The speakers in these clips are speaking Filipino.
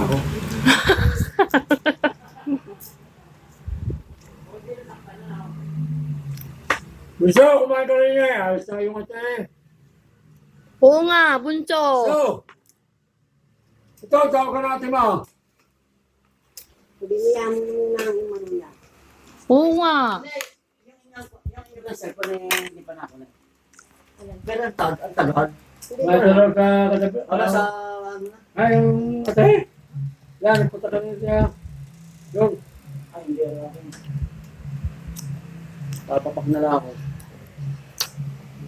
ako. Bunso, kumain ka rin niya. Ayos na yung ate. Oo nga, bunso. So, ito, tawag ka natin mo. Biniyan mo na ang manula. Oo nga. Yung cellphone eh, hindi pa na ako na. Pero ang tagal. May tulog ka katabi. Wala sa ano na. Ay, yung ate. Yan, nagpunta ka rin siya. Yung. Ay, hindi ako. Papapak na lang ako.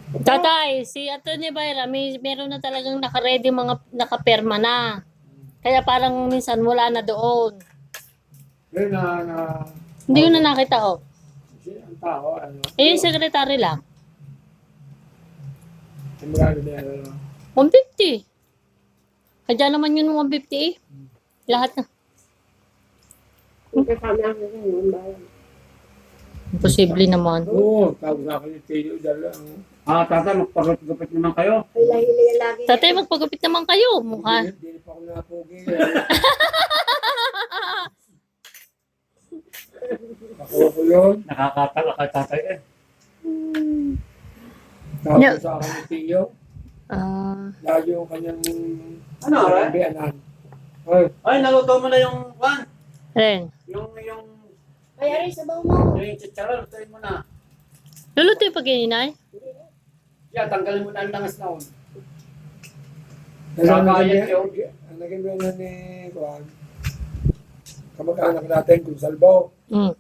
Tatay, si Atty. Byra, meron na talagang naka-ready mga nakaperma na. Kaya parang minsan wala na doon. Yun Hindi ko na nakita, oh. ang tao, ano. Eh, yung secretary lang. Yung magano niya, ano. 150. Kaya naman yun 150 eh. Lahat na. Kung kasama ako sa yung bayan. Imposible naman. Oo, tawag sa akin yung Teo, dala. Tata, magpagupit naman kayo. Hila-hila lagi. Tatay, magpagupit naman kayo. Mukha. Hindi pa ako napogi. Nakuha ko yun. Nakakatala ka tatay eh. Tawag Yeah. ko sa akin yung Teo. Lagi yung kanyang Ano, right? bianan. Ay, Ay, naluto mo na yung pan. Ren. Yung Ay, aray, sabaw mo. chicharon, lutuin mo na. Luluto yung pag-ininay? Yeah, tanggalin mo na ang langas na on. dala na Kaya yun. ang naging bianan ni Juan. Kamag-anak natin kung salbaw. Mm.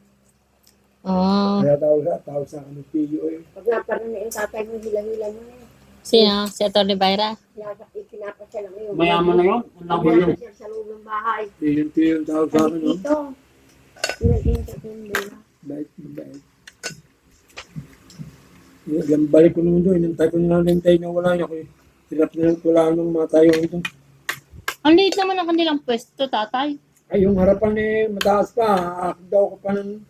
Kaya tawag sa akin yung Teo eh. Pag naparami yung tatay mo, hila-hila mo na. Sino? Si Atty. Byra? Ikinapasya lang yun. Mayaman na yun. Ang labo yun. Ikinapasya sa loob ng bahay. Yung Teo yung tawag sa akin. No? Dito. Pinag-entertain. Bait. Yung balik ko naman doon, inantay ko na lang na wala niya. Hirap na lang wala nung mga tayo ito. Ang liit naman ang kanilang pwesto, tatay. Ay, yung harapan eh, mataas pa. Akit daw ko pa ng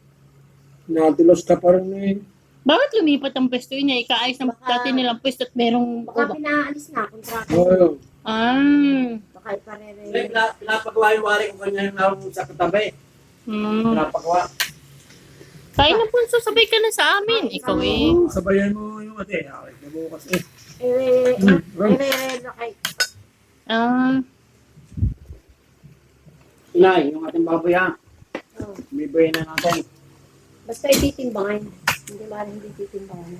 nadulos ka pa rin eh. Bakit lumipat ang pwesto niya? Ikaayos ng dati nilang pwesto at merong... Baka pinaalis na. Kontrata. Oo, yun. Baka iparere. Pinapagawa yung wari ko kanya yung sa katabi. Pinapagawa. Kain na punso, sabay ka na sa amin. Ikaw eh. Sabayan mo yung ate. Akit na bukas eh. Kay Inay, yung ating baboy ha. Oh. May bayan na natin. Basta ititimbangin. Hindi ba rin hindi titimbangan.